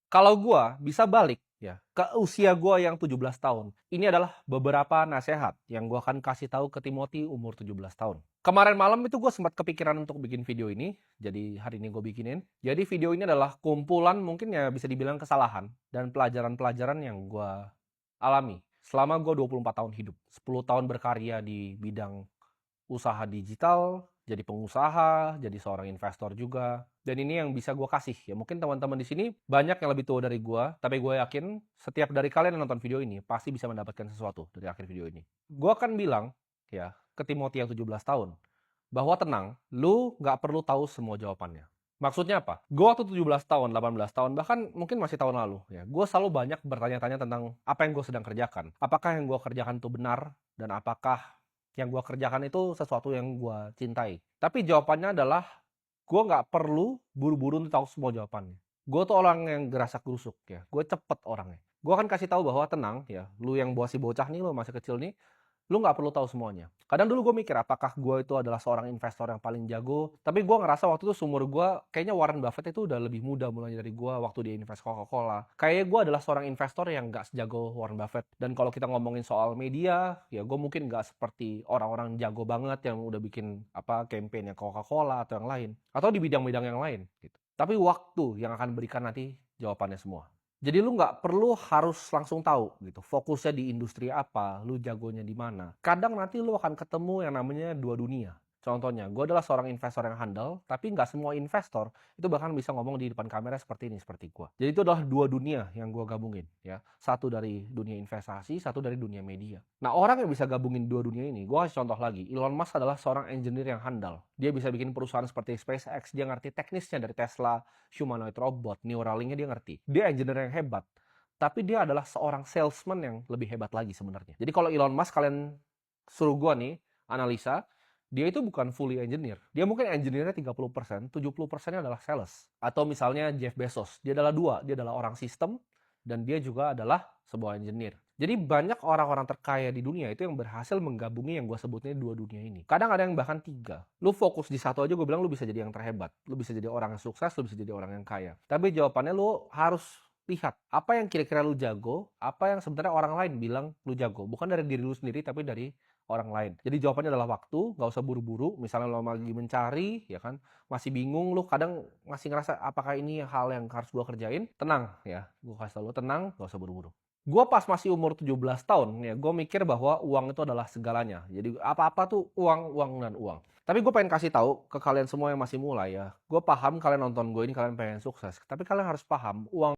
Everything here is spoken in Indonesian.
Kalau gua bisa balik ya ke usia gua yang 17 tahun, ini adalah beberapa nasihat yang gua akan kasih tahu ke Timothy umur 17 tahun. Kemarin malam itu gua sempat kepikiran untuk bikin video ini, jadi hari ini gua bikinin. Jadi video ini adalah kumpulan mungkin ya bisa dibilang kesalahan dan pelajaran-pelajaran yang gua alami selama gua 24 tahun hidup, 10 tahun berkarya di bidang usaha digital, jadi pengusaha, jadi seorang investor juga. Dan ini yang bisa gue kasih. Ya mungkin teman-teman di sini banyak yang lebih tua dari gue, tapi gue yakin setiap dari kalian yang nonton video ini pasti bisa mendapatkan sesuatu dari akhir video ini. Gue akan bilang ya ke Timothy yang 17 tahun bahwa tenang, lu nggak perlu tahu semua jawabannya. Maksudnya apa? Gue waktu 17 tahun, 18 tahun, bahkan mungkin masih tahun lalu, ya, gue selalu banyak bertanya-tanya tentang apa yang gue sedang kerjakan. Apakah yang gue kerjakan itu benar, dan apakah yang gue kerjakan itu sesuatu yang gue cintai. Tapi jawabannya adalah, gue nggak perlu buru-buru untuk tahu semua jawabannya. Gue tuh orang yang gerasak gerusuk ya, gue cepet orangnya. Gue akan kasih tahu bahwa tenang ya, lu yang masih bocah nih, lu masih kecil nih, lu nggak perlu tahu semuanya. Kadang dulu gue mikir, apakah gue itu adalah seorang investor yang paling jago? Tapi gue ngerasa waktu itu seumur gue, kayaknya Warren Buffett itu udah lebih muda mulanya dari gue waktu dia invest Coca-Cola. Kayaknya gue adalah seorang investor yang nggak sejago Warren Buffett. Dan kalau kita ngomongin soal media, ya gue mungkin nggak seperti orang-orang jago banget yang udah bikin apa campaign-nya Coca-Cola atau yang lain. Atau di bidang-bidang yang lain. Gitu. Tapi waktu yang akan berikan nanti jawabannya semua. Jadi lu nggak perlu harus langsung tahu gitu, fokusnya di industri apa, lu jagonya di mana. Kadang nanti lu akan ketemu yang namanya dua dunia. Contohnya, gue adalah seorang investor yang handal, tapi nggak semua investor itu bahkan bisa ngomong di depan kamera seperti ini, seperti gue. Jadi itu adalah dua dunia yang gue gabungin, ya. Satu dari dunia investasi, satu dari dunia media. Nah, orang yang bisa gabungin dua dunia ini, gue kasih contoh lagi. Elon Musk adalah seorang engineer yang handal. Dia bisa bikin perusahaan seperti SpaceX, dia ngerti teknisnya dari Tesla, humanoid robot, Neuralink-nya dia ngerti. Dia engineer yang hebat. Tapi dia adalah seorang salesman yang lebih hebat lagi sebenarnya. Jadi kalau Elon Musk kalian suruh gua nih analisa, dia itu bukan fully engineer. Dia mungkin engineer-nya 30%, 70%-nya adalah sales. Atau misalnya Jeff Bezos, dia adalah dua, dia adalah orang sistem dan dia juga adalah sebuah engineer. Jadi banyak orang-orang terkaya di dunia itu yang berhasil menggabungi yang gue sebutnya dua dunia ini. Kadang ada yang bahkan tiga. Lu fokus di satu aja gue bilang lu bisa jadi yang terhebat. Lu bisa jadi orang yang sukses, lu bisa jadi orang yang kaya. Tapi jawabannya lu harus lihat apa yang kira-kira lu jago, apa yang sebenarnya orang lain bilang lu jago. Bukan dari diri lu sendiri tapi dari orang lain. Jadi jawabannya adalah waktu, nggak usah buru-buru. Misalnya lo lagi mencari, ya kan, masih bingung, lu kadang masih ngerasa apakah ini hal yang harus gue kerjain. Tenang ya, gue kasih tau lu tenang, nggak usah buru-buru. Gue pas masih umur 17 tahun, ya gue mikir bahwa uang itu adalah segalanya. Jadi apa-apa tuh uang, uang, dan uang. Tapi gue pengen kasih tahu ke kalian semua yang masih mulai ya. Gue paham kalian nonton gue ini, kalian pengen sukses. Tapi kalian harus paham, uang